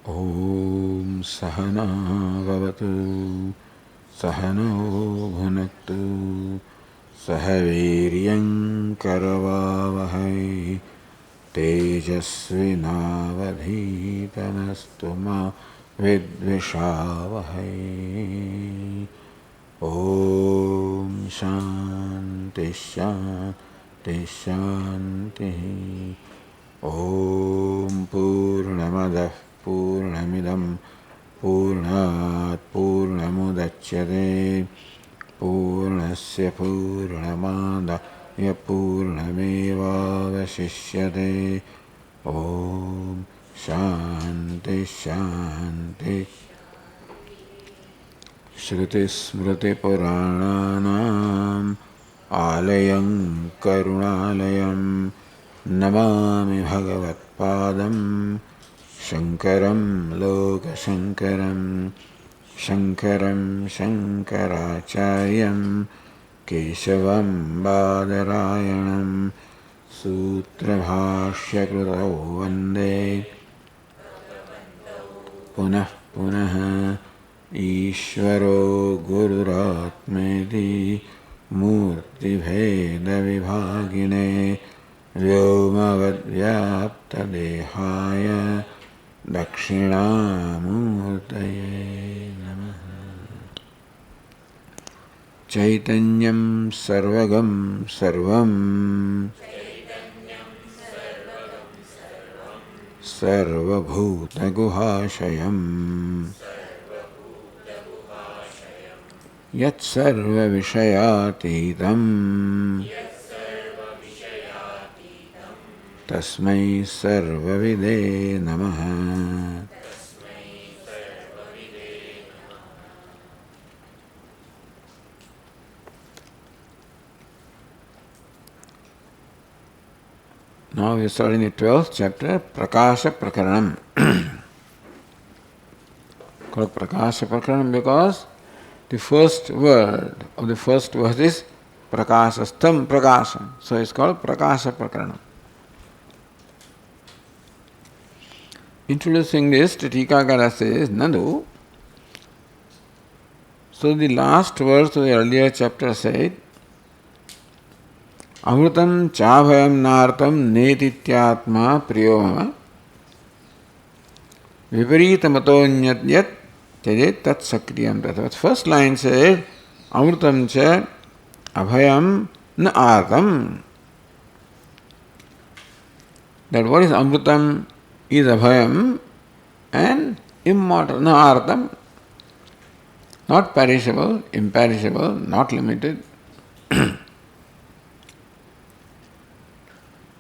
Om Sahana Vavatu Sahano Bhunaktu Sahaviryam Karavavahai Tejasvinavadhitanastu ma Vidvishavahai. Om Shanti Shanti Shanti. Om Purnamadah Purnamidam Purnat Purnamudachyate Purnasya Purnamadaya Purnameva Vasishyate. Om Shanti Shanti. Shruti Smriti Purananam Alayam Karunalayam Namami Bhagavat Padam Shankaram Loka Shankaram Shankaram Shankaracharyam Keshavam Badarayanam Sutra Bhashya Krutau Vande Punah Punah Ishvaro Gururatmeti Murti Bheda Vibhagine Vyomavad-vyapta dehaya Dakshinamurtaye Namaha. Chaitanyam Sarvagam Sarvam Sarvabhuta Guhashayam Yat Sarva Vishayatitam Tasmai Sarvavide Namaha. Now we are starting the 12th chapter, Prakasha Prakaranam. Called Prakasha Prakaranam because the first word of the first verse is Prakasha, Stam Prakasha. So it's called Prakasha Prakaranam. Introducing this, the Tikakara says, Nandu. So the last verse of the earlier chapter said, Amrutam chabhayam nartam netityatma priyomama viparitamato-nyat tedet tat sakriyam tatat. First line said, Amrutam cha abhayam na artam. That what is Amrutam is abhayam and immortal, na artam, not perishable, imperishable, not limited.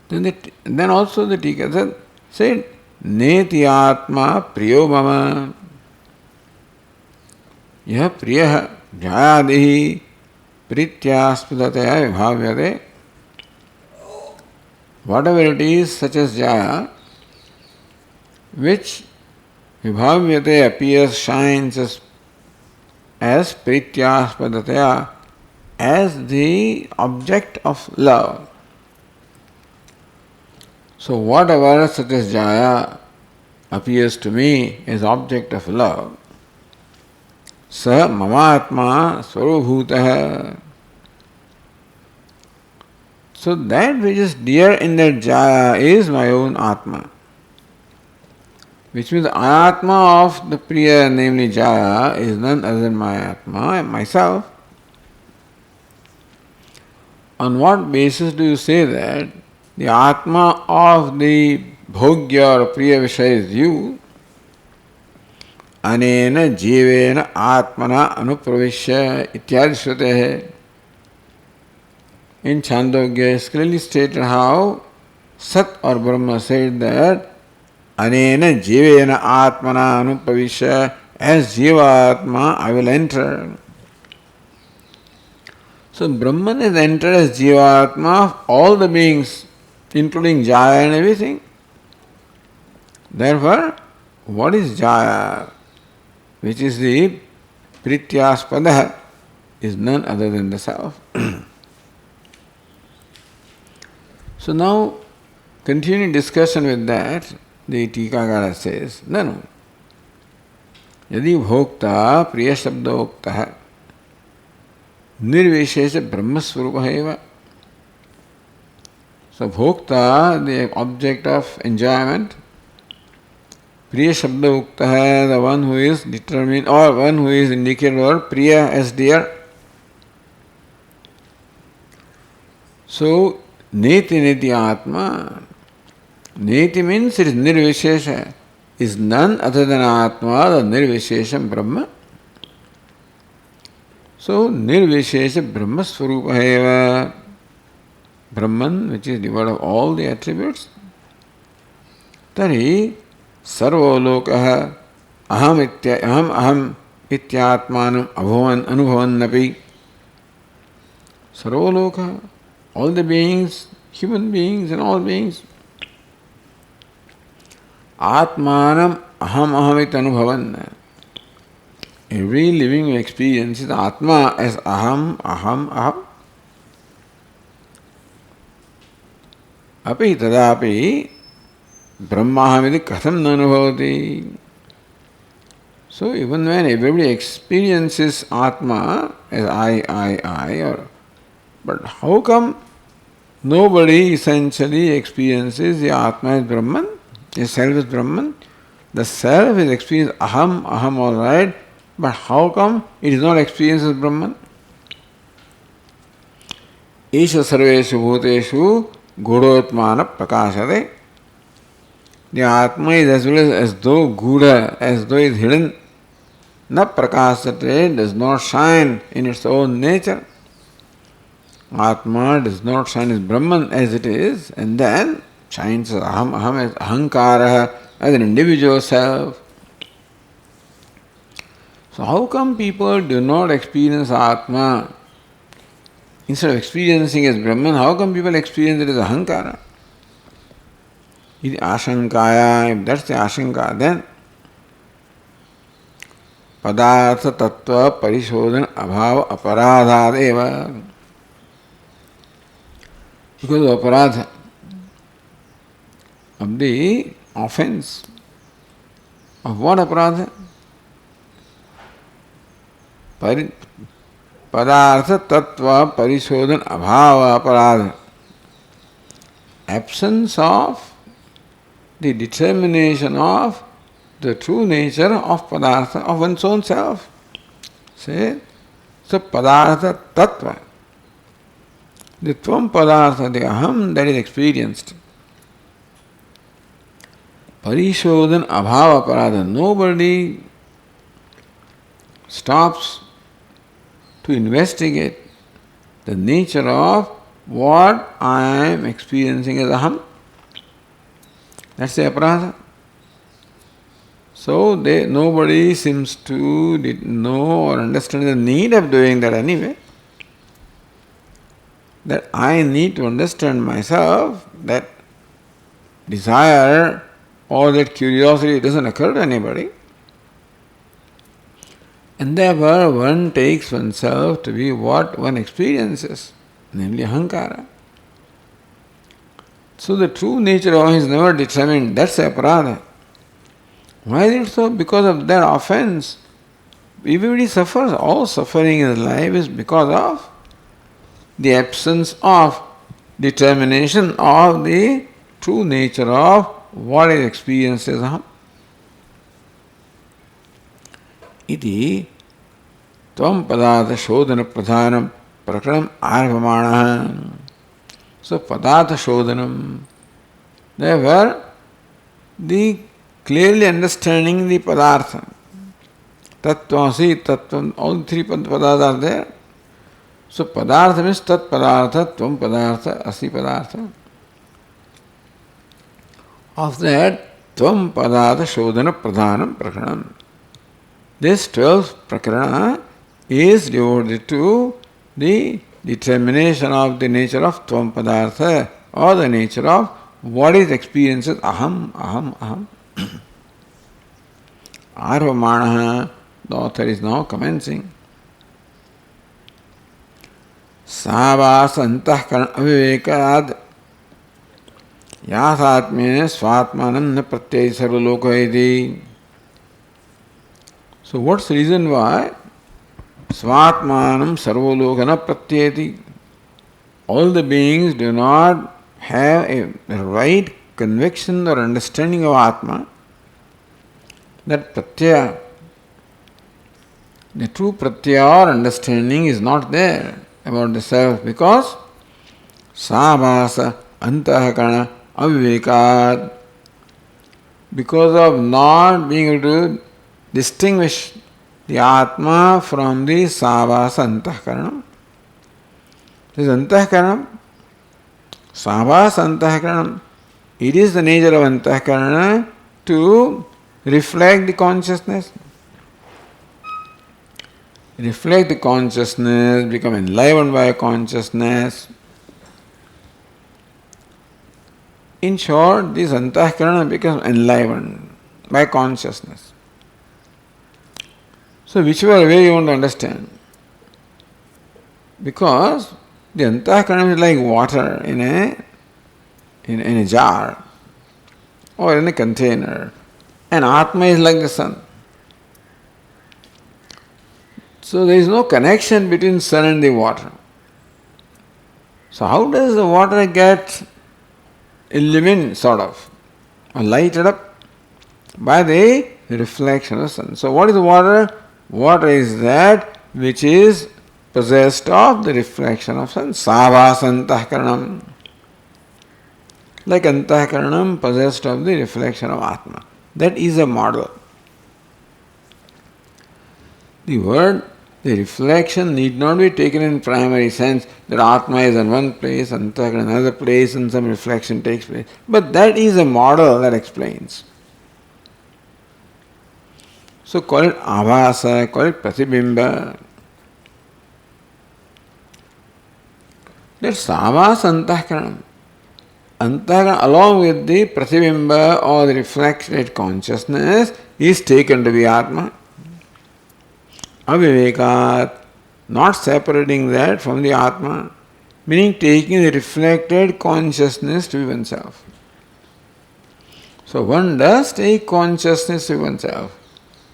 Then also the Tika said, Neti Atma Priyo Mama Yah Priyaha Jayadihi Prityaspadataya Vibhavyate. Whatever it is, such as Jaya, which Vibhavyate appears, shines as Prityaspadataya, as the object of love. So whatever such as Jaya appears to me as object of love, Sa Mamatma Swarubhutaha. So that which is dear in that Jaya is my own Atma. Which means the Atma of the Priya, namely Jaya, is none other than my Atma, myself. On what basis do you say that the Atma of the Bhogya or Priya Vishaya is you? Anena jivena atmana anupravishya ityadi shrutehe. In Chandogya is clearly stated how Sat or Brahma said that Anena jivena atmana anupravishya, as Jiva Atma I will enter. So Brahman is entered as Jiva Atma of all the beings, including Jaya and everything. Therefore, what is Jaya, which is the Prityaspada, is none other than the self. So now, continuing discussion with that, the Tikakara says, no. यदि भोक्ता प्रिय शब्द उक्त है निर्विशेष ब्रह्मस्वरूप है सो भोक्ता the object of enjoyment प्रिय शब्द उक्त है the one who is determine और वन हु इज इंडिकेटेड और प्रिय एज डियर सो नेति नेति आत्मा नेति मीन्स इट इज निर्विशेष is none other than Atma, the Nirvishesha Brahma. So, Nirvishesha Brahma Swarupa Eva Brahman, which is devoid of all the attributes. Tari Sarvo Lokaha Aham Ityatmanam Anubhavan Napi. Sarvo Lokaha, all the beings, human beings and all beings. Atmanam aham ahamit anubhavan. Every living experiences Atma as aham, aham, aham. Api tadapi brahmahamiti katham nanubhavati. So even when everybody experiences Atma as I, but how come nobody essentially experiences the Atma as Brahman? The self is Brahman. The self is experienced aham, aham, all right. But how come it is not experienced as Brahman? Isha sarveshu bhuteshu gudotmana prakashate. The Atma is as well as though Gudha, as though it is hidden. Na prakashate, does not shine in its own nature. Atma does not shine as Brahman as it is, and then shines as aham as ahankara, as an individual self. So how come people do not experience Atma? Instead of experiencing as Brahman, how come people experience it as ahankara? Iti ashankaya, if that's the ashanka, then padartha tattva parishodhana abhava aparadhadeva. Because of aparadha, of the offense. Of what aparadha? Padartha tattva parishodhan abhava aparadha. Absence of the determination of the true nature of padartha, of one's own self. Say, so padartha tattva. The tvam padartha, the aham that is experienced. Parishodhan abhava aparadha. Nobody stops to investigate the nature of what I am experiencing as aham. That's the aparadha. So nobody seems to know or understand the need of doing that anyway. That I need to understand myself, that desire or that curiosity doesn't occur to anybody. And therefore one takes oneself to be what one experiences, namely ahankara. So the true nature of is never determined. That's aparadha. Why is it so? Because of that offense. Everybody suffers. All suffering in life is because of the absence of determination of the true nature of what is experienced as aham. Iti tvam padartha shodhana pradhanam prakranam arvamanaha. So padartha shodhanam. Therefore, the clearly understanding the padartha. Tattvasi, tattvam, all three padartha are there. So padartha means tat padartha, tvam padartha, asi padartha. Of that, tvam padartha shodhana pradhanam prakranam. This 12th prakarana is devoted to the determination of the nature of tvam padartha, or the nature of what is experienced as aham, aham, aham. Arvamanaha, the author is now commencing. Savas antahkarana avivekad yasatmene svatmanam na pratyay sarvaloka iti. So what's the reason why? Svatmanam sarvolokana pratyeti. All the beings do not have a right conviction or understanding of Atma. That pratyaya, the true pratyaya or understanding is not there about the self because sabhasa antahakarana avivekat, because of not being able to distinguish the Atma from the sabhasa antahakaranam. This antahakaranam, sabhasa antahakaranam, it is the nature of antahakarana to reflect the consciousness. Reflect the consciousness, become enlivened by consciousness. In short, this antahkarana becomes enlivened by consciousness. So whichever way you want to understand. Because the antahkarana is like water in a jar or in a container. And Atma is like the sun. So there is no connection between sun and the water. So how does the water get illumined sort of, or lighted up? By the reflection of the sun. So what is water? Water is that which is possessed of the reflection of sun. Sabhasa antahkaranam. Like antahkaranam possessed of the reflection of Atma. That is a model. The word, the reflection need not be taken in primary sense that Atma is in one place, Antahkarana in another place, and some reflection takes place. But that is a model that explains. So call it Abhasa, call it Pratibimba. That's Abhasa Antahkarana. Antahkarana along with the Pratibimba or the reflected consciousness is taken to be Atma. Avivekat, not separating that from the Atma, meaning taking the reflected consciousness to be oneself. So one does take consciousness to oneself,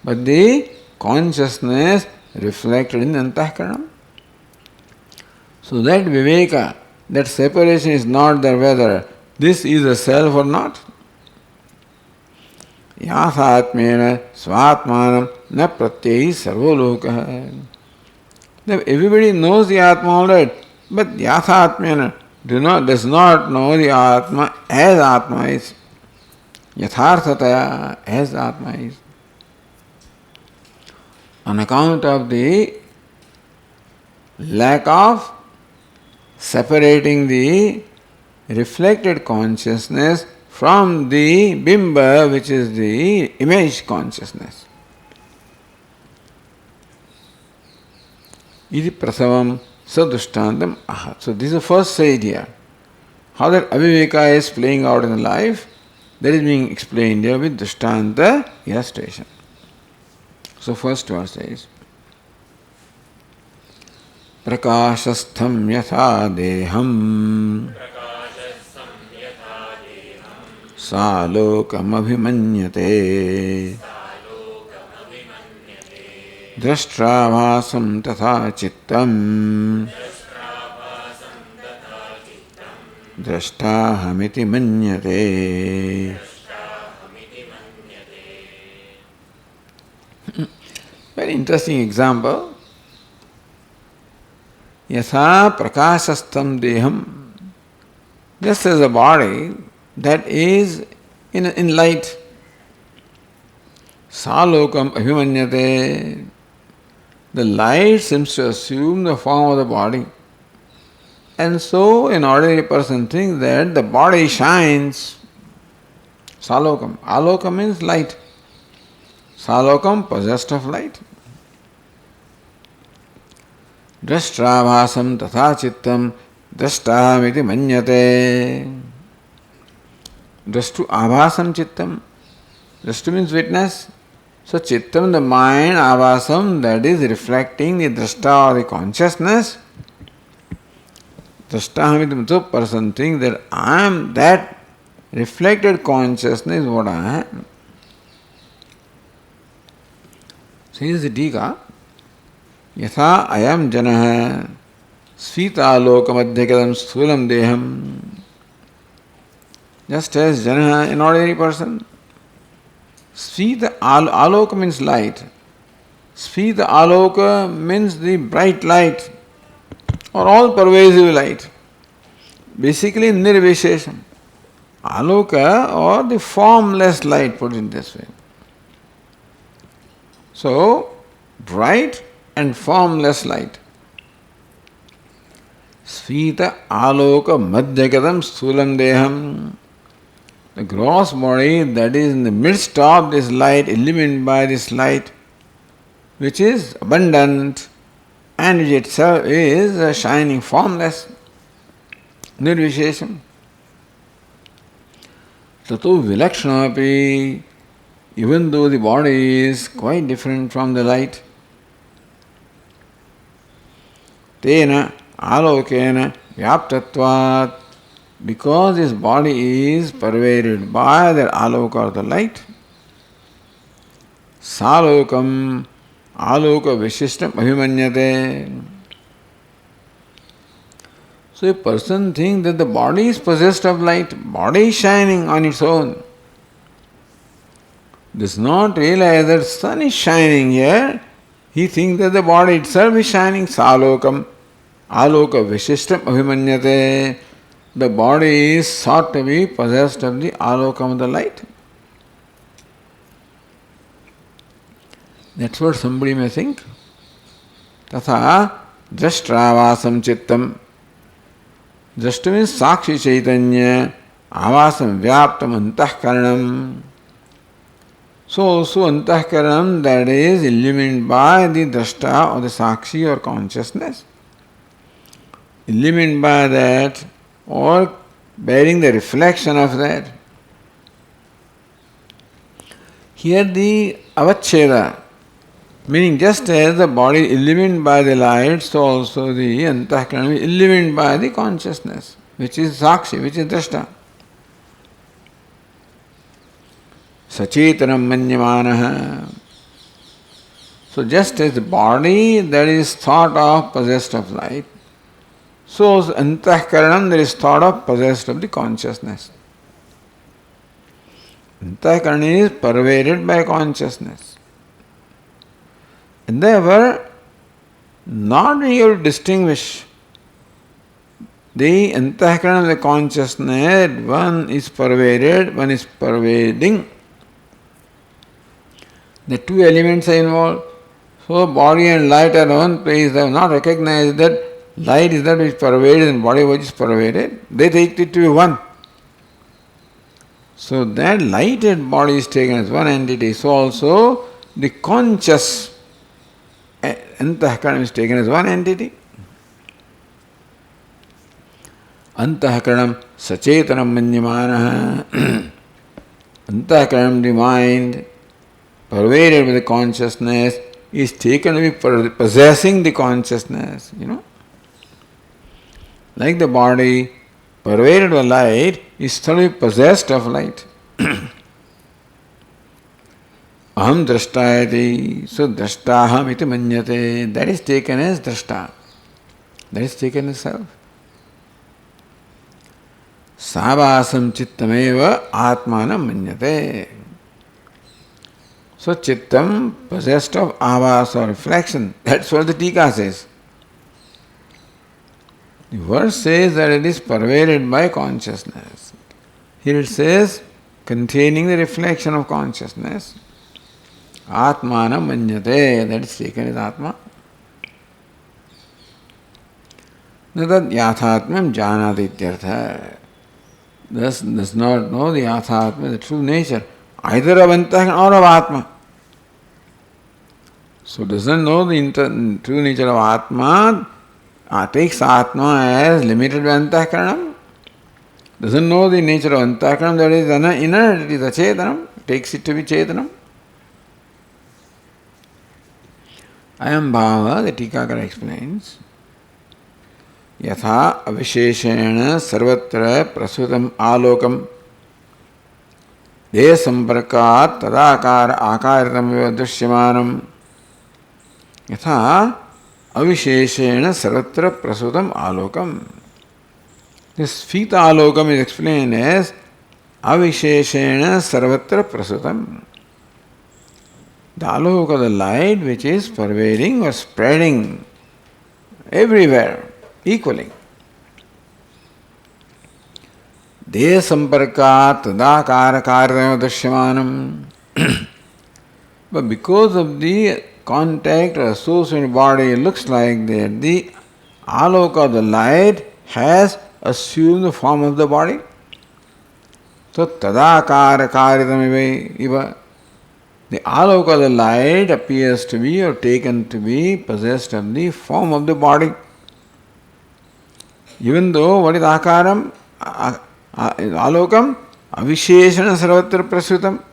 but the consciousness reflected in the Antahkarana. So that Viveka, that separation is not there whether this is a self or not. Yathatmena svatmanam na pratyayi sarvolokaha. Everybody knows the Atma all right, but yathatmena does not know the Atma as Atma is. Yatharthataya as Atma is. On account of the lack of separating the reflected consciousness from the bimba, which is the image consciousness. Iti prasavam sadrushtantam aha. So this is the first idea. How that aviveka is playing out in the life, that is being explained here with drishtanta illustration. So first verse says, prakashastham yatha deham salokam abhimanyate drashtrāvāsam tatha chittam drashtāhamiti manyate. Very interesting example. Yatha prakāsastham deham. Just as a body that is in light. Salokam abhimanyate. The light seems to assume the form of the body. And so an ordinary person thinks that the body shines. Salokam. Alokam means light. Salokam possessed of light. Drashtrāvāsam tatha chittam drashtāmiti manyate. Drashtu ābhāsam chittam. Drashtu means witness. So chittam, the mind, ābhāsam, that is reflecting the drashta or the consciousness. Drashtāmiti, so person thinks that I am that reflected consciousness, what I am. Says the Tika, Yatha ayam janah svitaloka madhyakadam sthulam deham. Just as Jana, an ordinary person, Svita aloka means light. Svita aloka means the bright light or all pervasive light. Basically nirvishesham. Aloka or the formless light, put it this way. So, bright and formless light. Svita aloka madhyakadam sthulam deham. The gross body that is in the midst of this light, illumined by this light, which is abundant and which itself is shining formless, nirvishesham. Tato vilakshanapi, even though the body is quite different from the light, tena alokena vyaptatvat, because his body is pervaded by the aloka or the light, salokam aloka vishishtam abhimanyate. So a person thinks that the body is possessed of light, body is shining on its own. Does not realize that sun is shining here. He thinks that the body itself is shining. Salokam aloka vishishtam abhimanyate. The body is thought to be possessed of the alokam of the light. That's what somebody may think. Tatha drashtravasam chittam. Drashta means sakshi chaitanya, avasam vyaptam antahkaranam. So also antahkaranam, that is illumined by the drashta or the sakshi or consciousness. Illumined by that or bearing the reflection of that. Here the avacheda, meaning just as the body is illumined by the light, so also the antahkarana is illumined by the consciousness, which is sakshi, which is drashta. Sachetanam manyamanaha. So just as the body that is thought of possessed of light, so antahkaranam there is thought of possessed of the consciousness. Antahkarana is pervaded by consciousness. And therefore, not being able to distinguish the antahkarana of the consciousness, one is pervaded, one is pervading. The two elements are involved. So body and light are one place. They have not recognized that light is that which is pervaded and body which is pervaded. They take it to be one. So that light and body is taken as one entity. So also the conscious antahkarana is taken as one entity. Antahkaranam sachetanam manyamanaha. Antahkaranam, the mind, pervaded with the consciousness, is taken to be possessing the consciousness, Like the body, pervaded with light, is totally possessed of light. Aham drashtayati, so drashtaham iti manyate, that is taken as drashta, that is taken as self. Savasam chittameva atmanam manyate. So chittam, possessed of avas or reflection, that's what the Tika says. The verse says that it is pervaded by consciousness. Here it says, containing the reflection of consciousness. Atmana manyate, that is taken as Atma. Natad yathatmam janati ityartha. Thus does not know the yathatma, the true nature, either of antahkarana or of Atma. So doesn't know the true nature of Atma, takes Atma as limited by antahkaranam, doesn't know the nature of antahkaranam, that is inner, it is achetanam, takes it to be chetanam. Ayam bhava, the Tikakara explains, yatha avisheshena sarvatra prasutam alokam deha samparkat tadakara akaritam eva dushyamanam Yatha avisheshena sarvatra prasutam alokam. This fifth alokam is explained as avisheshena sarvatra prasutam. The aloka, the light which is pervading or spreading everywhere equally. Deha samparkat tadakara karyam drishyamanam. But because of the contact or associated body, it looks like that the aloka, the light, has assumed the form of the body. So tadakara karyam iva. The aloka, the light, appears to be or taken to be possessed of the form of the body. Even though what is akaram? Alokam, avisheshana sarvatra prasutam.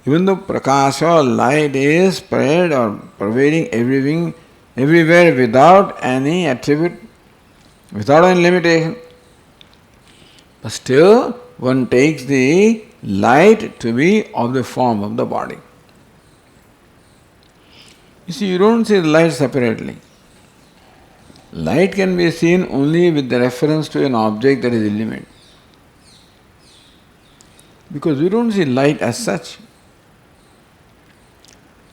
Even though prakasha or light is spread or pervading everything, everywhere without any attribute, without any limitation, but still one takes the light to be of the form of the body. You see, you don't see the light separately. Light can be seen only with the reference to an object that is illumined. Because we don't see light as such.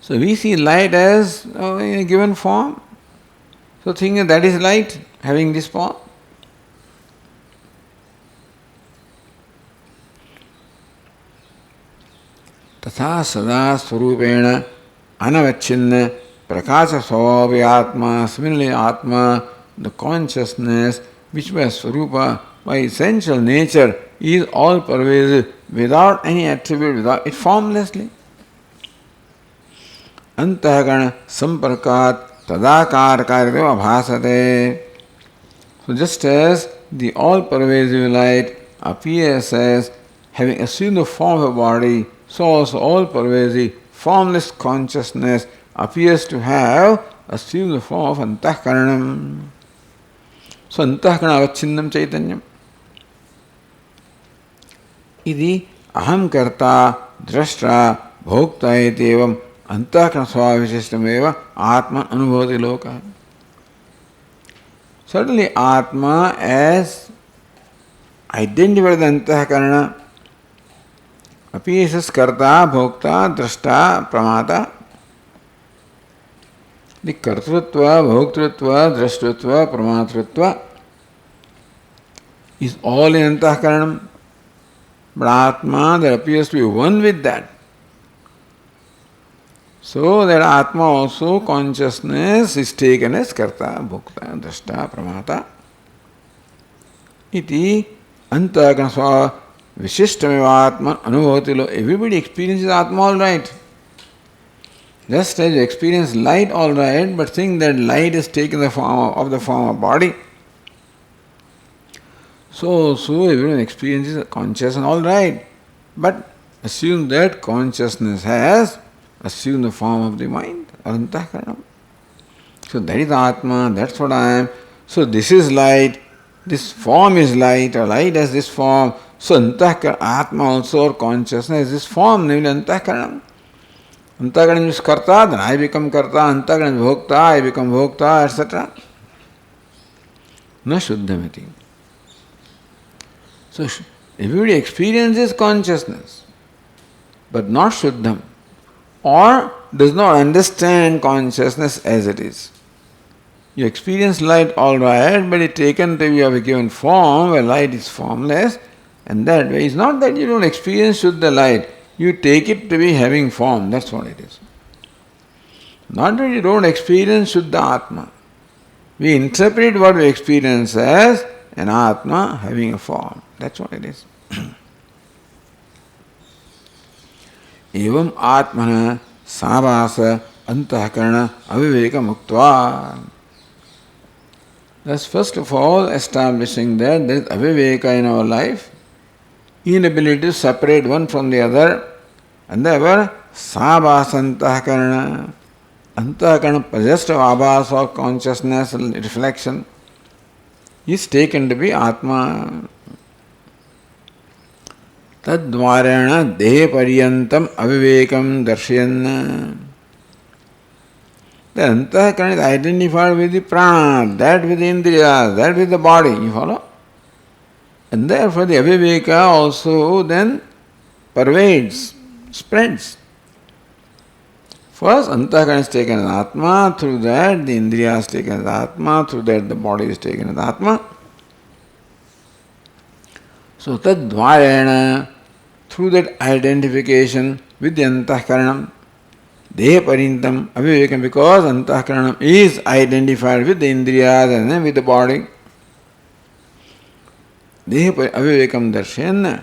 So we see light as in a given form. So think that is light, having this form. Tatha sada swarupena anavachinna prakasha swabhavi atma. Similarly, atma, the consciousness, which by swarupa, by essential nature, is all pervasive, without any attribute, without it, formlessly. Antahagana samparkat tadakar karyam abhasate. So just as the all-pervasive light appears as having assumed the form of a body, so also all-pervasive, formless consciousness appears to have assumed the form of antahkaranam. So antahkarana avachinnam chaitanyam. Idi aham karta drashtra bhokta etevam antahkarana swavishishtameva atma anubhavati loka. Certainly atma as identified the antahkarana appears as karta, bhokta, drashta, pramata. The kartrutva, bhoktritva, drashtritva, pramatritva is all in antahkaranam. But Atma, there appears to be one with that. So that Atma also, consciousness, is taken as karta, bhokta, drashta, pramata. Iti antakarana swa vishishtameva atma anubhavati lo. Everybody experiences Atma all right. Just as you experience light all right, but think that light is taken the form of body. So everyone experiences consciousness all right, but assume that consciousness has assumed the form of the mind, antahkaranam. So that is Atma, that's what I am. So this is light, this form is light, or light has this form. So antahkarana, Atma also, or consciousness has this form, namely antahkaranam. Antahkarana is karta, then I become karta, antahkarana is bhokta, I become bhokta, etc. Na shuddhamiti. So everybody experiences consciousness, but not shuddham, or does not understand consciousness as it is. You experience light all right, but it's taken to be of a given form, where light is formless, and that way it's not that you don't experience Shuddha light, you take it to be having form, that's what it is. Not that you don't experience Shuddha Atma. We interpret what we experience as an Atma having a form. That's what it is. Evam Atmana Sabhasa Antahkarana Aviveka Muktva. Thus, first of all, establishing that there is aviveka in our life, inability to separate one from the other, and therefore sabhasa antahkarana, antahkarana possessed of abhasa of consciousness, reflection, is taken to be Atma. Tadvarana dehe pariyantam avivekam darshayan. The Antahkarana is identified with the prana, that with the indriyas, that with the body. You follow? And therefore the aviveka also then pervades, spreads. First, Antahkarana is taken as Atma, through that the indriya is taken as Atma, through that the body is taken as Atma. So, Tadvarena, through that identification with the Antahkarana, Deha Parintam Avivekam, because Antahkarana is identified with the indriyas and then with the body. Deha Avivekam Darshan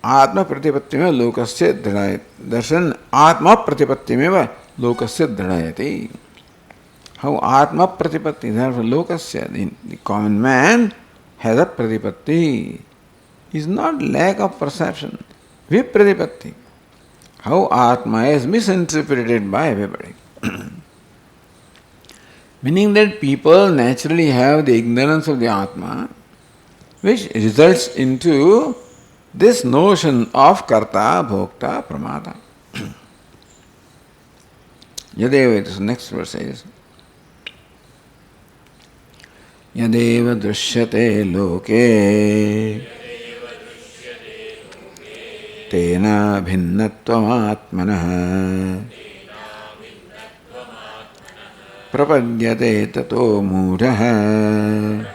Atma Pratipattimeva Lokasya Dhrayati. Darshan Atma Pratipattimeva Lokasya Dhrayati. How Atma Pratipatti, therefore Lokasya, the common man has a Pratipatti. Is not lack of perception. Vipratipatti. How Atma is misinterpreted by everybody. Meaning that people naturally have the ignorance of the Atma, which results into this notion of Karta, Bhokta, Pramata. Yadeva, this next verse says, Yadeva drishyate loke Tena bhinnatvamatmanah Prapadyate tato mudhah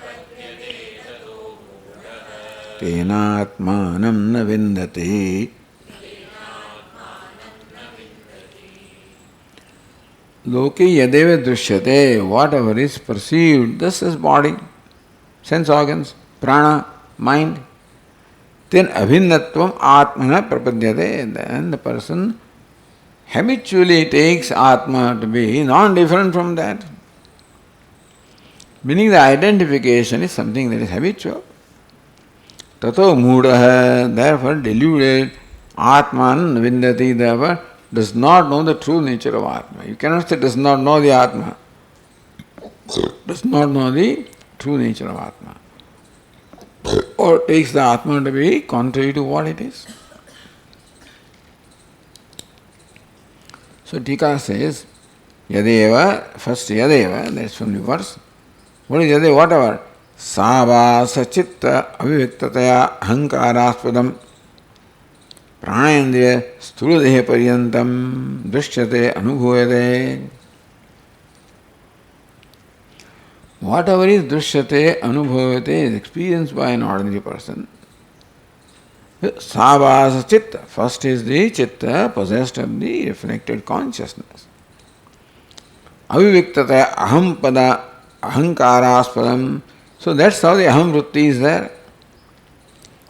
Tena atmanam na vindati. Loke yadeva drishyate, whatever is perceived, this is body, sense organs, prana, mind. Then abhinnatvam atmana prapadyate, then the person habitually takes Atma to be non-different from that. Meaning the identification is something that is habitual. Tato mudaha, therefore deluded, Atman vindati, therefore does not know the true nature of Atma. You cannot say does not know the Atma. Does not know the true nature of Atma. Or takes the Atma to be contrary to what it is. So Tika says, Yadeva, first Yadeva, that's from the verse. What is Yadeva? Whatever. Savasa chitta aviviktataya ahankaraspadam pranayendriya sthuladhe paryantam drishyate anubhuyate. Whatever is drishyate anubhuyate is experienced by an ordinary person. Savasa chitta, first is the chitta possessed of the reflected consciousness. Aviviktataya ahampada ahankaraspadam. So that's how the aham vritti is there.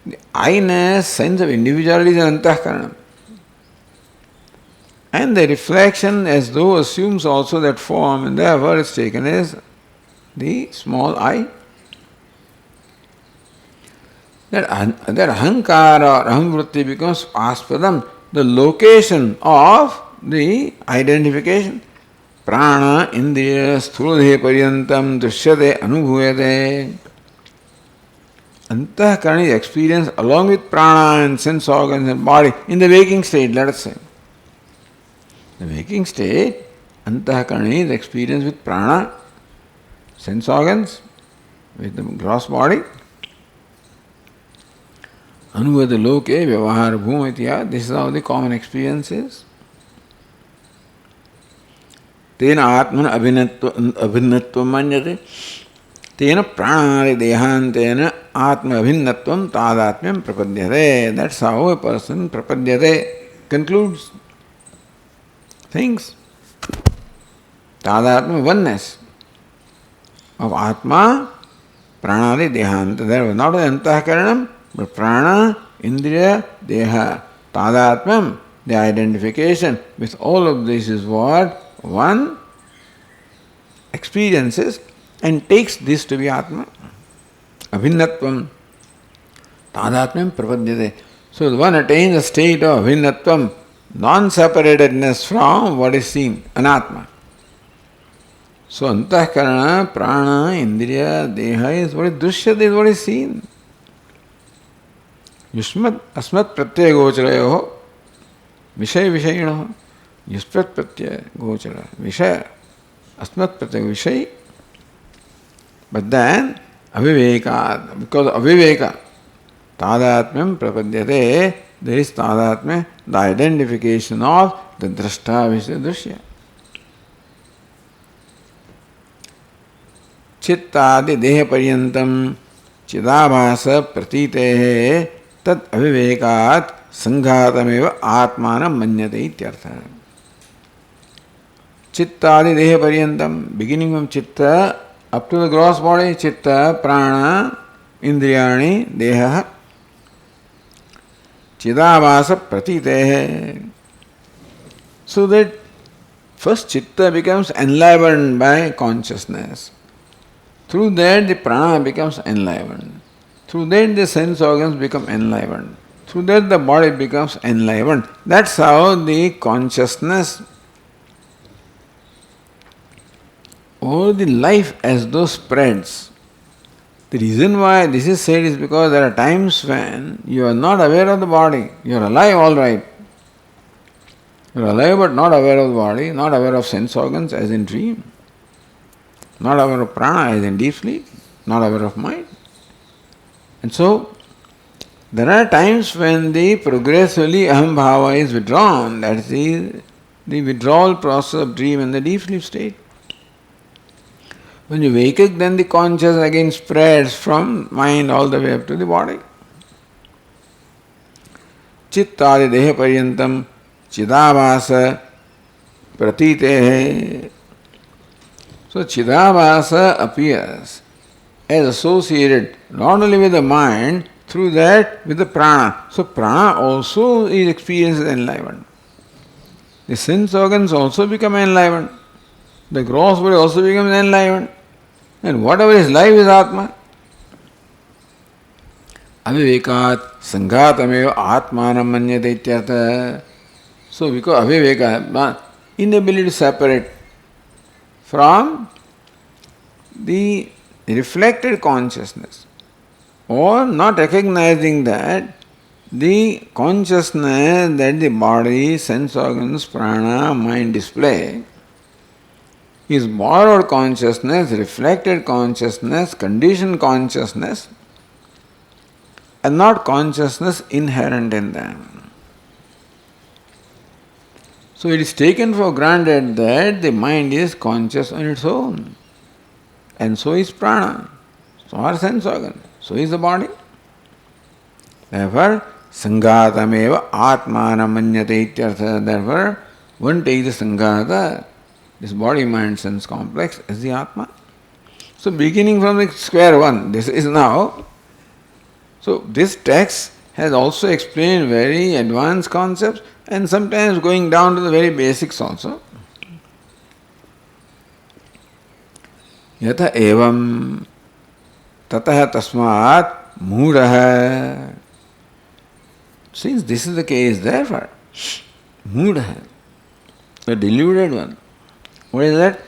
The I-ness, sense of individuality is an antahkarana. And the reflection as though assumes also that form, and therefore it's taken as the small I. That ahankara or aham vritti becomes aspadam, the location of the identification. Prana, indriya, sthuladhe paryantam, drishyate, anubhuyate. Antahkarana is experienced along with prana and sense organs and body in the waking state, let us say. The waking state, antahkarana is experienced with prana, sense organs, with the gross body. Anubhuyate loke, vyavahara bhumitya, this is how the common experience is. Tena atman abhinnatvam manyate. Tena pranari dehantena atma abhinnatvam tadatmyam prapadyate. That's how a person prapadyate concludes things. Tadatma, oneness of atma, pranari dehanta. There was not only antahkaranam, but prana, indriya, deha. Tadatmyam, the identification with all of this is what one experiences and takes this to be Atma. Abhinnatvam. Tadatmyam prapadyate. So one attains a state of abhinnatvam, non-separatedness from what is seen, anatma. So antahkarana, prana, indriya, deha is what is drishyate, is what is seen. Yushmat asmat pratyaya gocharayoho Vishaya Vishayinaha Yusprat Pratyaya Gochara Vishaya Asmat pratyek vishay. But then, aviveka, because aviveka, tadatmyam prapadyate, there is tadatmya, the identification of the drashta vishya drishya. चित्तादि देह पर्यंतम चिदाभास प्रतीतेः तद अविवेकात् संघातमेव आत्मानं मन्यते इत्यर्थः. चित्तादि देह पर्यंतम, beginning from chitta up to the gross body, chitta, prana, indriyani, deha, chidabhasa pratitehe. So that first chitta becomes enlivened by consciousness. Through that the prana becomes enlivened. Through that the sense organs become enlivened. Through that the body becomes enlivened. That's how the consciousness or the life as though spreads. The reason why this is said is because there are times when you are not aware of the body. You are alive, all right. You are alive but not aware of the body, not aware of sense organs as in dream, not aware of prana as in deep sleep, not aware of mind. And so, there are times when the progressively aham bhava is withdrawn. That is the withdrawal process of dream and the deep sleep state. When you wake up, then the conscious again spreads from mind all the way up to the body. Chittadi deha paryantam chidabhasa pratitehe. So chidabhasa appears as associated not only with the mind, through that with the prana. So prana also is experienced as enlivened. The sense organs also become enlivened. The gross body also becomes enlivened. And whatever is life is Atma. Avivekat sanghatameva atmanam manyate ityartha. So because aviveka, inability to separate from the reflected consciousness, or not recognizing that the consciousness that the body, sense organs, prana, mind display is borrowed consciousness, reflected consciousness, conditioned consciousness, and not consciousness inherent in them. So it is taken for granted that the mind is conscious on its own, and so is prana, so are sense organs, so is the body. Therefore, sanghatameva atmanam manyate ityartha. Therefore, one takes the sanghata, this body, mind, sense complex, as the Atma. So beginning from the square one, this is now. So this text has also explained very advanced concepts and sometimes going down to the very basics also. Yatha evam tatah tasmat moodaha. Since this is the case, therefore, moodaha, the deluded one. What is that?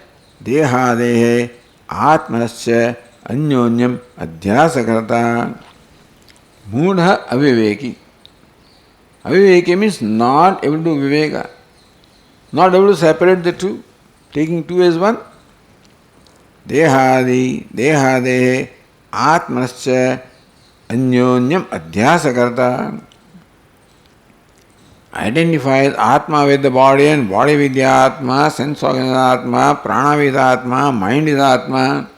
Dehadehe atmanascha anyonyam adhyasakarta. Moodha aviveki. Aviveki means not able to viveka, not able to separate the two, taking two as one. Dehadehe atmanascha anyonyam adhyasakarta. Identifies Atma with the body and body with the Atma, sense organ is Atma, prana with Atma, mind is Atma.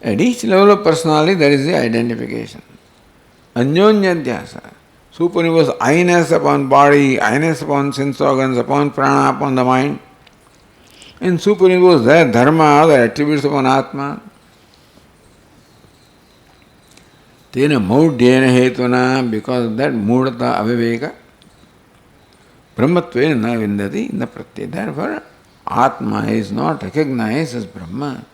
At each level of personality there is the identification. Anyonyadhyasa. Superimposed I-ness upon body, I-ness upon sense organs, upon prana, upon the mind. And superimposed their dharma, their attributes upon Atma. Tena maudhyena hetuna, because of that mudata aviveka, brahmatvena na vindati na pratyaya. Therefore, Atma is not recognized as Brahma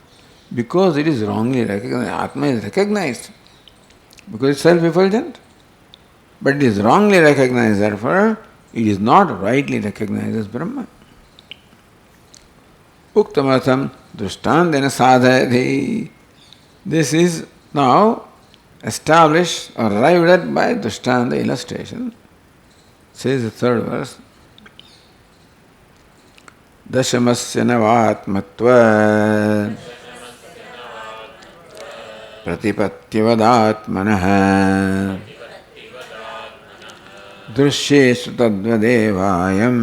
because it is wrongly recognized. Atma is recognized because it is self-effulgent, but it is wrongly recognized. Therefore, it is not rightly recognized as Brahma. Uktamartham drishtantena sadhayati. This is now established or arrived at by Drishtanta illustration. Says the third verse. Dashamasya navatmatva Pratipattyavadaatmanah Drishyeshu tadvadevayam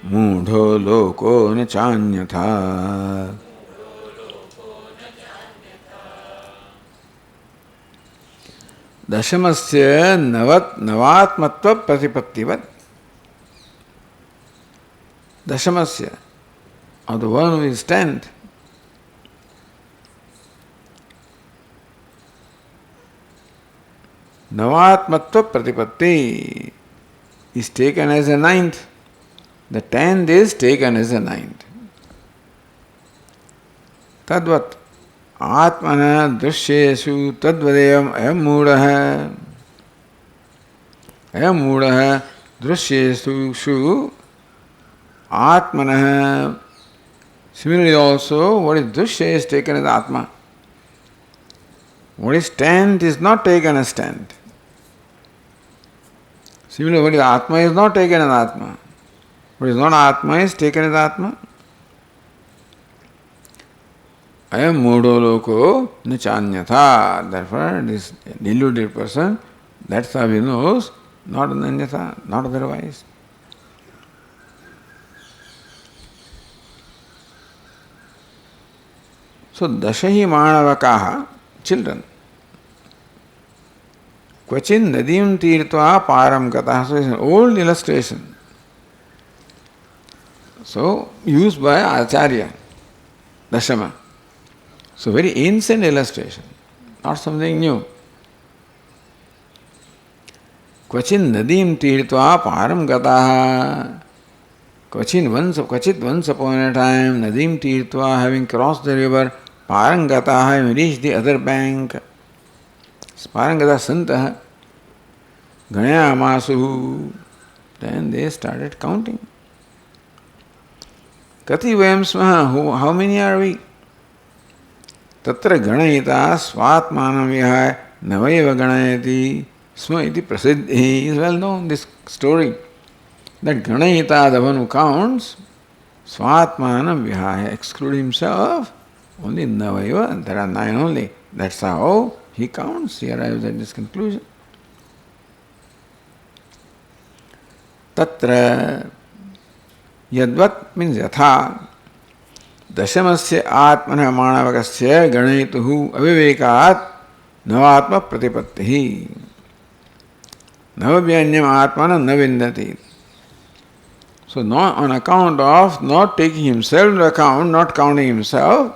Mudho loko na chanyatha. Dashamasya navatmatva pratipattivat. Dashamasya, of the one who is tenth, navatmatva pratipatti is taken as a ninth. The tenth is taken as a ninth. Tadvat Atmana drishyeshu tadvadevam ayam mudaha drishyeshu Atmana. Similarly also, what is drishya is taken as Atma. What is tenth is not taken as tenth. Similarly, what is Atma is not taken as Atma. What is not Atma is taken as Atma. I am mudo loko nachanyatha. Therefore, this deluded person, that's how he knows, not ananyatha, not otherwise. So, dashahi manavakaha, children. Kvachin nadim tirtva param kataha. So, it's an old illustration. So, used by Acharya, Dashama. So, very ancient illustration, not something new. Kvachin nadim tirtva param gataha. Kvachin once upon a time, nadim tirtva, having crossed the river, param gataha, having reached the other bank. Param gata santaha. Ganayamasu. Then they started counting. Kati vayam smaha, how many are we? Tatra ganayita svatmanam vihaya navaiva ganayati sma iti prasiddhi. Is well known, this story, that ganayita, the one who counts, svatmanam vihaya, exclude himself, only navaiva, there are 9 only. That's how he counts, he arrives at this conclusion. Tatra yadvat means yatha. Dashamasya atmana manavakasya ganayituhu avivekat navatma pratipattihi. Navavyanyam atmana navindati. So, not on account of not taking himself into account, not counting himself,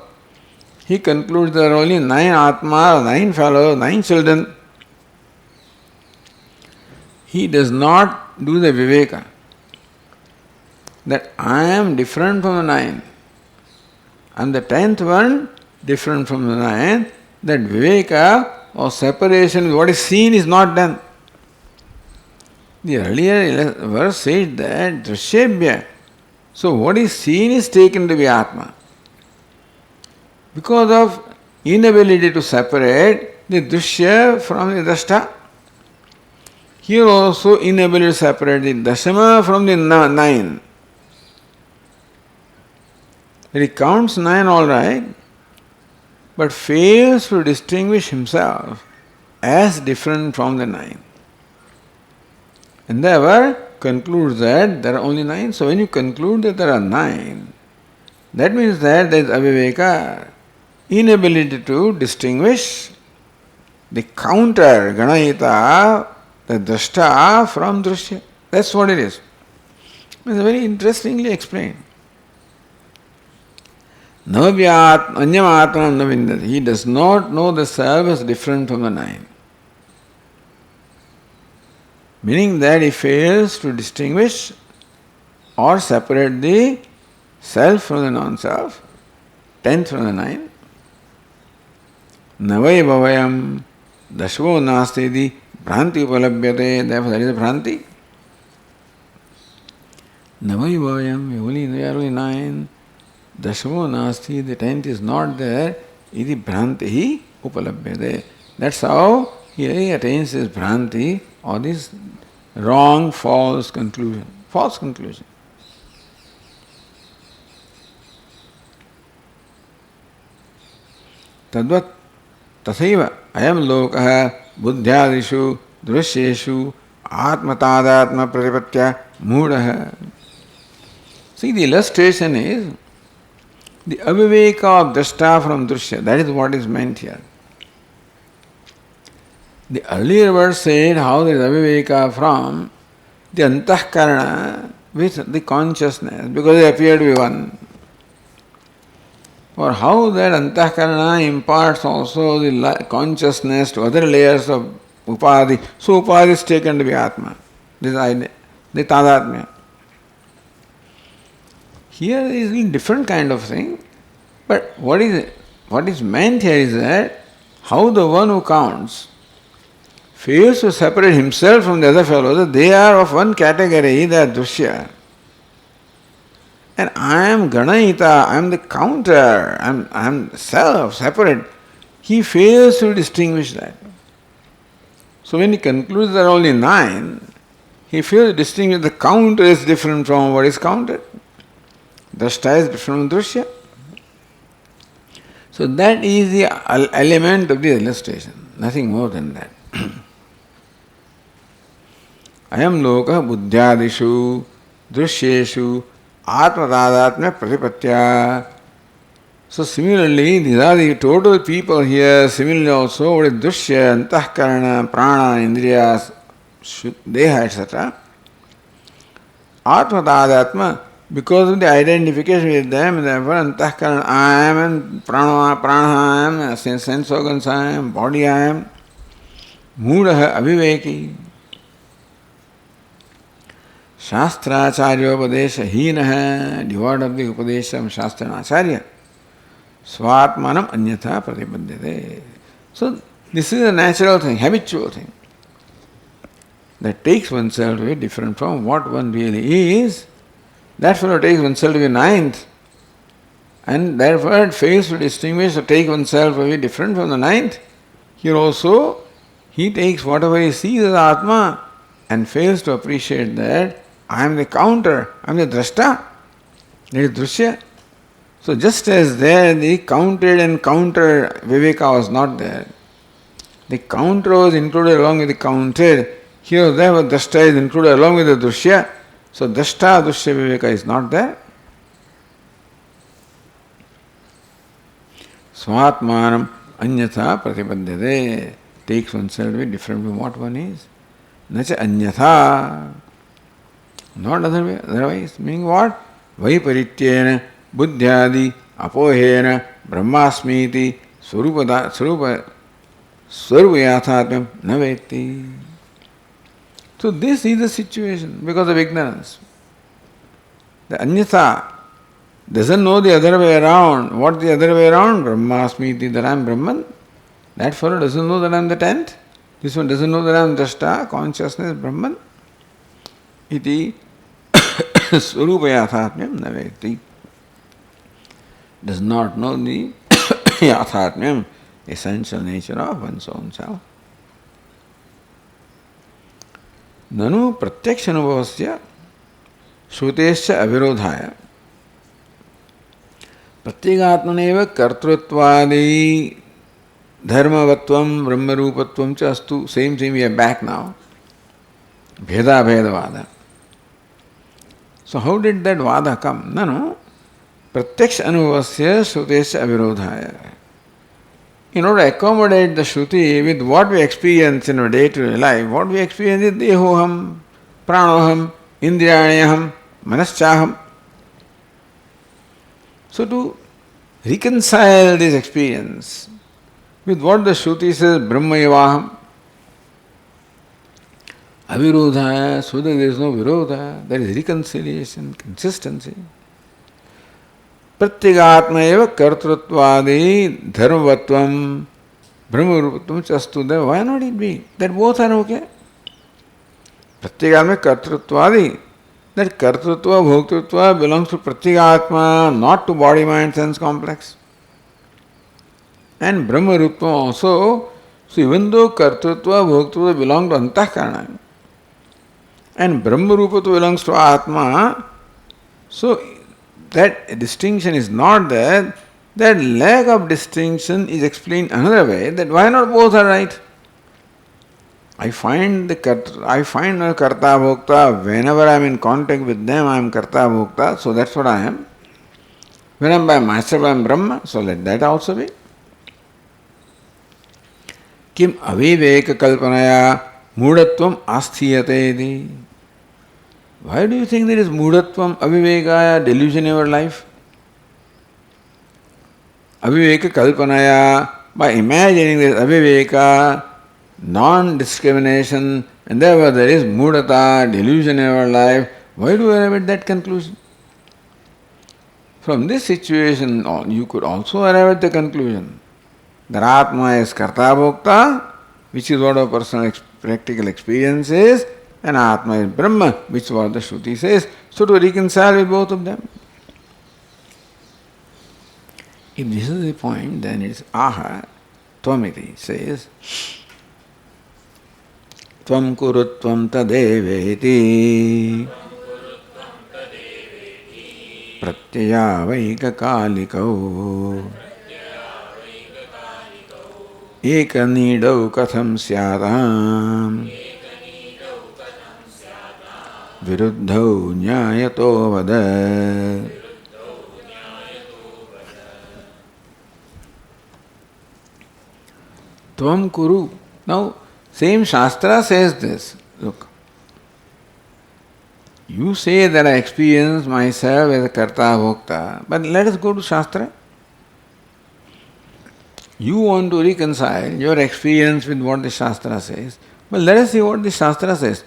he concludes there are only 9 atma, 9 fellows, 9 children. He does not do the viveka, that I am different from the 9. And the 10th one, different from the 9th, that viveka or separation, what is seen is not done. The earlier verse said that drishyebhya. So what is seen is taken to be Atma. Because of inability to separate the drishya from the drashta. Here also inability to separate the dashama from the 9. He counts 9 all right, but fails to distinguish himself as different from the 9. And therefore concludes that there are only 9. So when you conclude that there are 9, that means that there is aviveka, inability to distinguish the counter, ganayita, the drashta from drishya. That's what it is. It's very interestingly explained. Navavyat anyam atmanam navindati. He does not know the self as different from the 9. Meaning that he fails to distinguish or separate the self from the non-self, 10th from the 9. Navai bhavayam dashvo nastedi bhranti upalabhyate. Therefore there is a bhranti. Navai bhavayam, we are only 9. Dashamo nasti, the 10th is not there, iti bhranti upalabhyate. That's how he attains this bhranti or this wrong, false conclusion. False conclusion. Tadvat tasaiva ayam lokah buddhyadishu drishyeshu atmatadatma pratipatya moodah. See, the illustration is the aviveka of drashta from drishya. That is what is meant here. The earlier verse said how there is aviveka from the antahkarana with the consciousness, because they appear to be one. Or how that antahkarana imparts also the consciousness to other layers of upadhi. So upadhi is taken to be atma. This idea, the tadatmya. Here is a different kind of thing, but what is meant here is that how the one who counts fails to separate himself from the other fellows, that they are of one category, they are dushya. And I am Ganayita, I am the counter, I am self, separate. He fails to distinguish that. So when he concludes there are only 9, he fails to distinguish the counter is different from what is counted. Drashta is different from drishya. So that is the element of the illustration, nothing more than that. Ayam loka buddhyadishu drishyeshu atmatadatmya pratipatya. So similarly, these are the total people here. Similarly also, what is drishya, antahkarana, prana, indriyas, deha, etc. Atmatadatma, because of the identification with them, therefore antahkarana, I am, and prana I am, sense organs I am, body I am, moodah aviveki. Shastracharyopadesha heenah, devoid of the upadesha of Shastra and Acharya. Swatmanam anyatha pratipadyate. So this is a natural thing, habitual thing, that takes oneself to be different from what one really is. That fellow takes oneself to be 9th, and therefore it fails to distinguish or take oneself to be different from the 9th. Here also, he takes whatever he sees as Atma and fails to appreciate that I am the counter, I am the drashta, that is drishya. So just as there the counted and counter viveka was not there, the counter was included along with the counted, here there was drashta is included along with the drishya. So drashta drishya viveka is not there. Swatmanam anyatha pratipadyate, takes oneself to be different from what one is. Nacha anyatha, not otherwise, meaning what? Vaiparityena buddhyadi apohena brahmasmiti swarupayathatmam naveti. So this is the situation because of ignorance. The anyatha doesn't know the other way around. What the other way around? Brahmasmiti, that I am Brahman. That fellow doesn't know that I am the 10th. This one doesn't know that I am drashta, consciousness, Brahman. Iti swarupayathatmyam naveti. Does not know the yathatmyam, essential nature of one's own self. Nanu pratyaksha anubhavasya shrutescha avirodhaya pratyekatmaneva kartrutvadi dharmavatvam brahmarupatvam cha astu. Same thing, we are back now. Bheda vada. So how did that vada come? No. Pratyaksha anubhavasya shrutescha avirodhaya. In order to accommodate the Shruti with what we experience in our day-to-day life, what we experience is dehoham, pranoham, indriyanyaham, manaschaham. So to reconcile this experience with what the Shruti says, brahmayavaham, avirodhaya, so that there is no virodha, there is reconciliation, consistency. Pratyekatma eva kartrutvadi dharmavatvam brahmarupatvam chastu. Why not it be? That both are okay. Pratyekatma kartrutvadi. That kartrutva, bhoktrutva belongs to pratyekatma, not to body, mind, sense complex. And brahmarupatvam also. So even though kartrutva, bhoktrutva belong to antahkarana, and Brahma Rupa belongs to Atma. So that distinction is not there. That lack of distinction is explained another way, that why not both are right? I find my karta bhokta, whenever I am in contact with them I am karta bhokta, so that's what I am. When I am by myself I am Brahma, so let that also be. Kim aviveka kalpanaya mudatvam asthiyate iti. Why do you think there is mudatvam, avivekaya, delusion in your life? Aviveka kalpanaya, by imagining there is aviveka, non-discrimination, and therefore there is mudata, delusion in our life. Why do you arrive at that conclusion? From this situation, you could also arrive at the conclusion that Atma is karta bhokta, which is what our personal practical experience is, and Atma is Brahma, which is what the Shruti says. So to reconcile with both of them. If this is the point, then it's aha, tvamiti says, tvam kurutvam tadeveti pratyaya vaikakalikau ekanidau katham syatam viruddhau nyayato vada. Tvam kuru. Now, same Shastra says this. Look, you say that I experience myself as a karta bhokta, but let us go to Shastra. You want to reconcile your experience with what the Shastra says, but let us see what the Shastra says.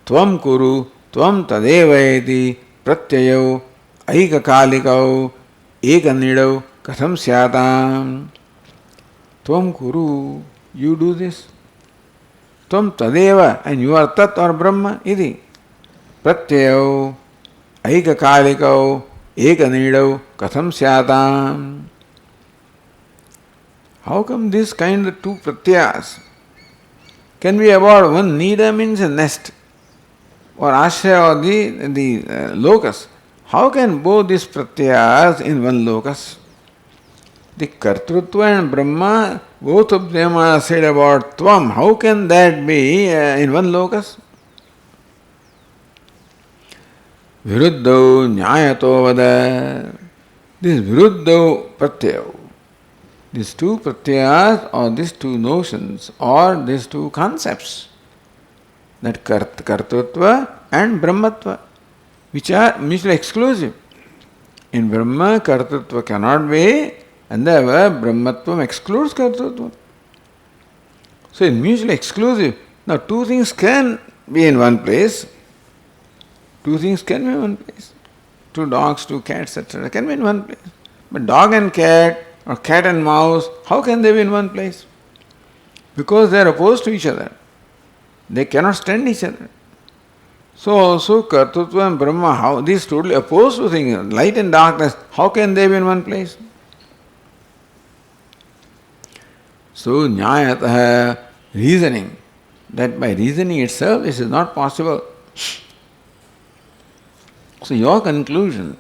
Tvam kuru, tvam tadevayati, pratyayau, aikakalikau, ekanidau, katham syatam. Tvam kuru, you do this. Tvam tadeva, and you are tat or Brahma, iti. Pratyayau, aikakalikau, ekanidau, katham syatam. How come this kind of two pratyas can be about one nida means a nest, or ashraya or the locus? How can both these pratyas in one locus? The Kartrutva and Brahma, both of them are said about Tvam. How can that be in one locus? Viruddhau nyayato vada. This Viruddhau pratyau, these two pratyas or these two notions or these two concepts, that Kartrutva and Brahmatva, which are mutually exclusive. In Brahma, Kartrutva cannot be, and therefore Brahmatvam excludes Kartrutva. So it's mutually exclusive. Now two things can be in one place. Two things can be in one place. Two dogs, two cats, etc. can be in one place. But dog and cat or cat and mouse, how can they be in one place? Because they are opposed to each other. They cannot stand each other. So also Kartrutva and Brahma, how these totally opposed to things, light and darkness, how can they be in one place? So Nyayataha, reasoning, that by reasoning itself this is not possible. So your conclusion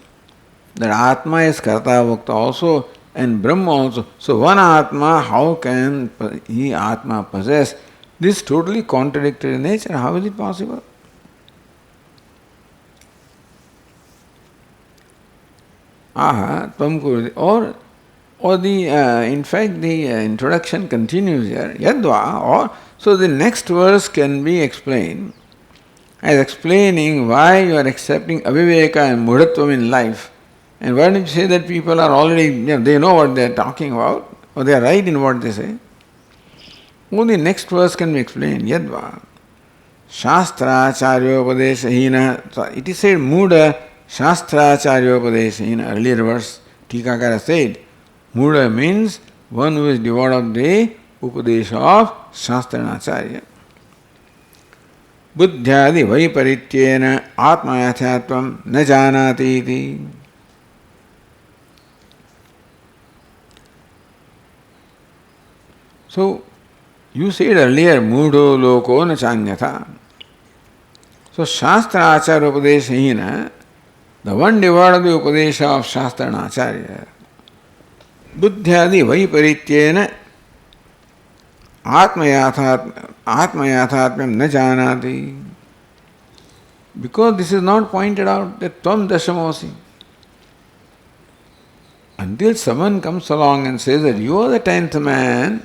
that Atma is Karta Bhokta also and Brahma also. So one Atma, how can he Atma possess this totally contradictory nature? How is it possible? Aha, Tvam Kuru. Or the in fact the introduction continues here. Yadva, or so the next verse can be explained as explaining why you are accepting aviveka and mudatvam in life. And why do you say that people are already, they know what they are talking about, or they are right in what they say? Only next verse can be explained. Yadva Shastra Charyopadeshahina. So it is said Muda Shastra Charyopadeshahina. Earlier verse, Tikakara said, Muda means one who is devoid of the Upadesha of Shastra and Acharya. Buddhyadi Vaiparityena Atmayathatvam na janati iti. So, you said earlier, Mudo Loko na Chanyatha. So Shastra Achara Upadeshahina, the one devoid of the Upadesha of Shastra and Acharya, Buddhyadi Vaiparityena Atmayathatmam na janati. Because this is not pointed out that Tvam Dashamosi. Until someone comes along and says that you are the 10th man,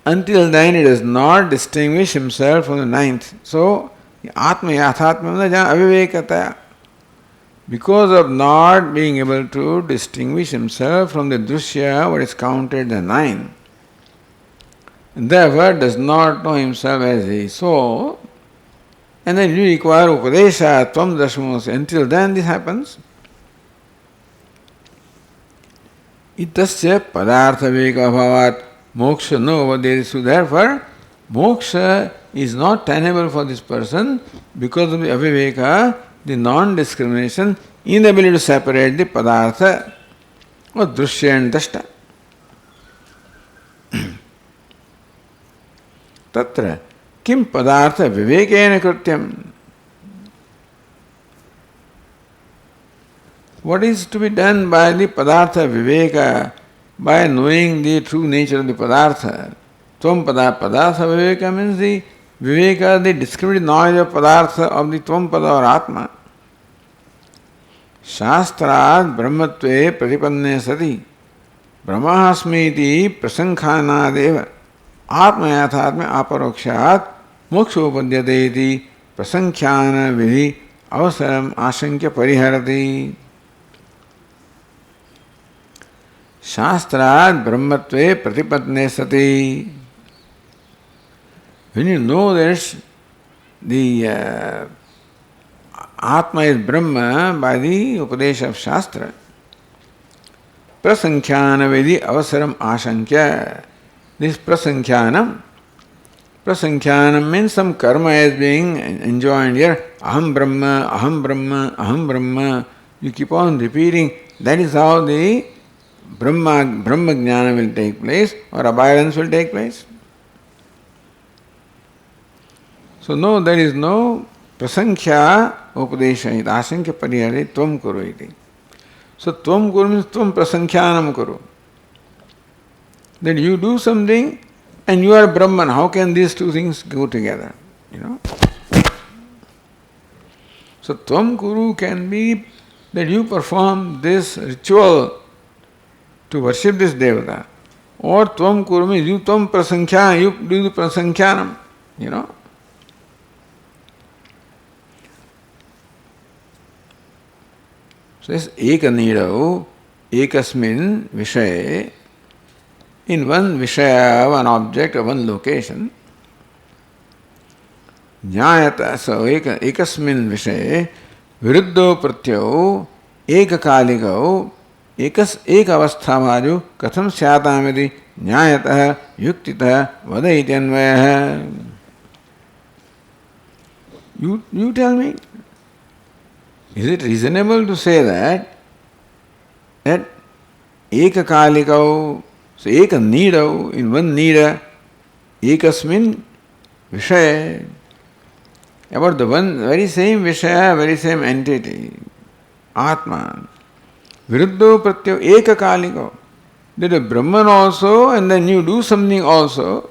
until then he does not distinguish himself from the 9th. So, Atma Yathatmam na avivekataya. Because of not being able to distinguish himself from the Drushya, what is counted the 9, and therefore does not know himself as he is. So, and then you require Upadesha, Tvam Dashamosi. Until then this happens. Itasya padartha viveka bhavat moksha no vadesu. Therefore, moksha is not tenable for this person because of the aviveka, the non-discrimination, inability to separate the padartha or drushya and dashta. Tatra kim padartha vivekena krityam. What is to be done by the padartha viveka, by knowing the true nature of the padartha? Tvam padartha viveka means the viveka, the discriminative knowledge of padartha of the Tvam pada or Atma. Shastrat brahmatve pratipanne sati brahmasmiti prasankhānādeva Atma yathatma aparokshat mokshopadyate iti prasankhāna vidhi avasaram ashankya pariharati. Shastrat brahmatve pratipanne sati. When you know that the Atma is Brahma by the Upadesha of Shastra, prasankhāna vidhi avasaram ashankya. This prasankhyanam means some karma is being enjoined here. Aham Brahma, Aham Brahma, Aham Brahma. You keep on repeating. That is how the Brahma Jnana will take place or abidance will take place. So no, there is no prasankhya upadesha iti ashankya parihare tvam kuru iti. So tvam kuru means tvam prasankhyanam kuru. That you do something and you are Brahman. How can these two things go together? You know. So tvam kuru can be that you perform this ritual to worship this devata. Or tvam kuru means you tvam prasankhya, you do the prasankhyanam. You know. So this ekanidau, ekasmin vishaye, in one vishaya, one object or one location, jnayata, so ekasmin vishaye, viruddho pratyau, ekakaligau, ekavasthamaju, katham syatamiti, jnayatah, yuktitah, vadayiti anvayah. You tell me, is it reasonable to say that ekakaligau, so eka nidau, in one nida, ekasmin vishaya, about the one very same vishaya, very same entity, Atma. Viruddho pratyau ekakaligau. That a Brahman also, and then you do something also.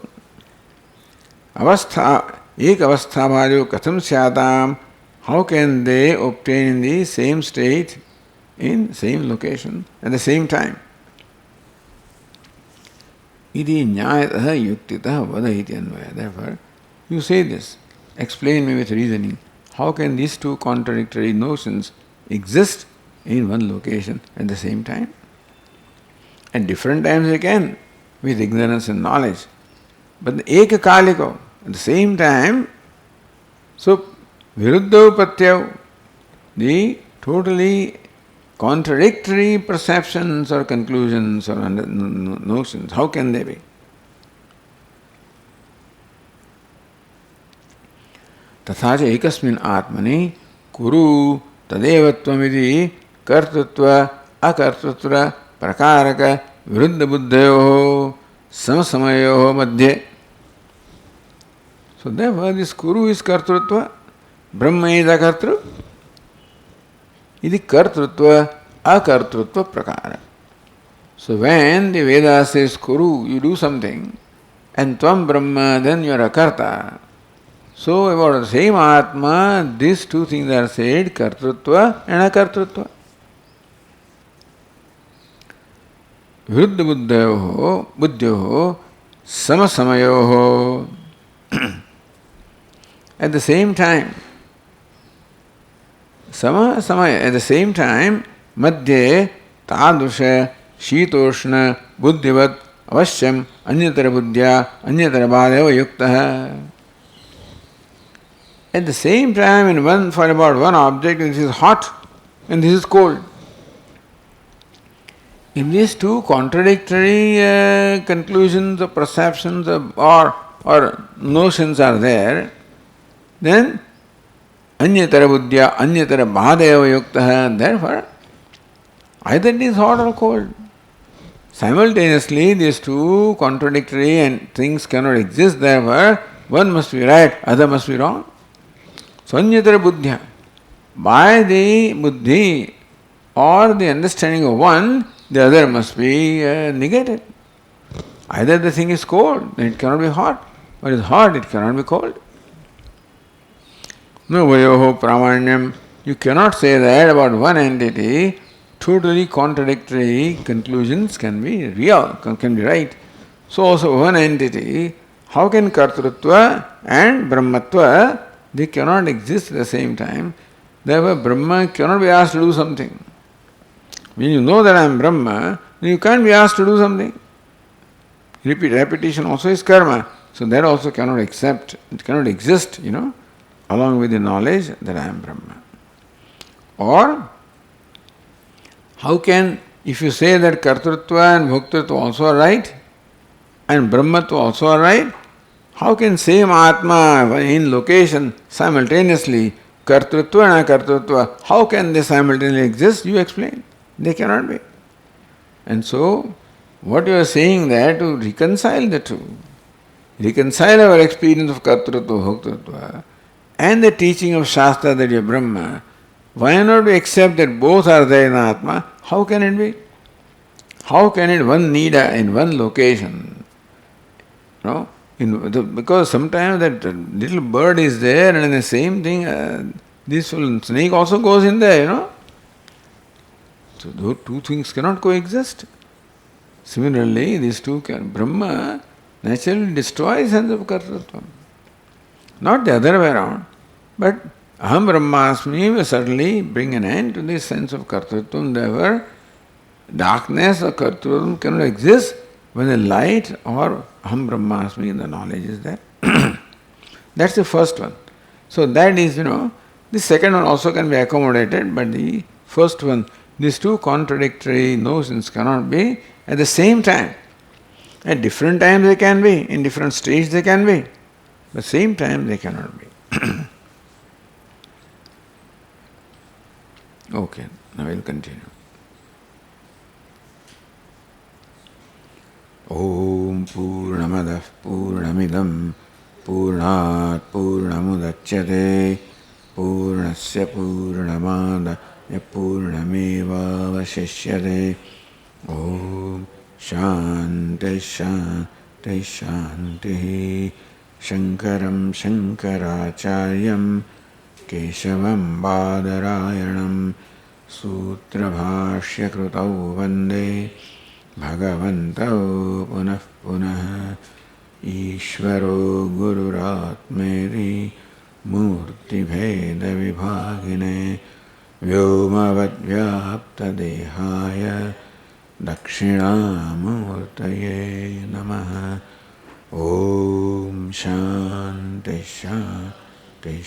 Avastha, ekavastha bhajo katham syatam. How can they obtain in the same state, in same location, at the same time? Iti nyayatah yuktitah vadayiti anvaya. Therefore, you say this. Explain me with reasoning. How can these two contradictory notions exist in one location at the same time? At different times they can, with ignorance and knowledge. But the ekakaliko, at the same time, so viruddho pratyau, the totally contradictory perceptions or conclusions or notions, how can they be? तथा च एकस्मिन् आत्मनि कुरु तदेवत्वमिति कर्तृत्व अकर्तृत्व प्रकारक विरुद्ध बुद्धयोः समसमयोः मध्ये. So therefore this kuru is kartrutva. Brahma is akartru. Iti kartrutva, akartrutva prakara. So when the Veda says Kuru, you do something, and Tvam Brahma, then you are a karta. So about the same Atma, these two things are said, kartrutva and akartrutva. Viruddha buddhyoho samasamayoho. At the same time, at the same time, madhye tadusha shitoshna buddhivat avashyam anyatara buddhya anyatara bhadeva yuktaha. At the same time, for about one object, this is hot and this is cold. If these two contradictory conclusions or perceptions or notions are there, then anyatara buddhya, anyatara bhadeva yuktaha, therefore either it is hot or cold. Simultaneously, these two contradictory and things cannot exist, therefore one must be right, other must be wrong. So anyatara buddhya, by the buddhi or the understanding of one, the other must be negated. Either the thing is cold, then it cannot be hot, or it is hot, it cannot be cold. No vayoho pramanyam. You cannot say that about one entity, totally contradictory conclusions can be real, can be right. So also one entity, how can kartrutva and brahmatva, they cannot exist at the same time. Therefore Brahma cannot be asked to do something. When you know that I am Brahma, then you can't be asked to do something. Repetition also is karma. So that also cannot exist, along with the knowledge that I am Brahma. Or, how can, if you say that kartrutva and bhoktrutva also are right, and brahmatva also are right, how can same Atma in location simultaneously, kartrutva and akartrutva, how can they simultaneously exist? You explain. They cannot be. And so, what you are saying there, to reconcile the two, reconcile our experience of kartrutva, bhoktrutva, and the teaching of Shastra that you are Brahma, why not we accept that both are there in Atma? How can it be? How can it one need in one location? No? Because sometimes that little bird is there and the same thing, this snake also goes in there, So those two things cannot coexist. Similarly, these two Brahma naturally destroys sense of kartrutva. Not the other way around. But aham brahmasmi will certainly bring an end to this sense of kartrutvam. Therefore, darkness or kartrutvam cannot exist when the light or aham brahmasmi in the knowledge is there. That's the first one. So that is, the second one also can be accommodated, but the first one, these two contradictory notions cannot be at the same time. At different times they can be, in different stages they can be, but same time they cannot be. Okay, now we'll continue. Om Purnamadah Purnamidam Purnat Purnamudachyate Purnasya Purnamada Purnameva Vashishyate. Om Shanti Shanti Shanti. Shankaram Shankaracharyam Keshavam Badarayanam Sutrabhashya Krutau Vande Bhagavantau Punah Punah Ishvaro Gururatmeri Murti Bheda Vibhagine Vyomavad Vyapta Dehaya Dakshinamurtaye Namaha. Om Shanti Shanti Shanti.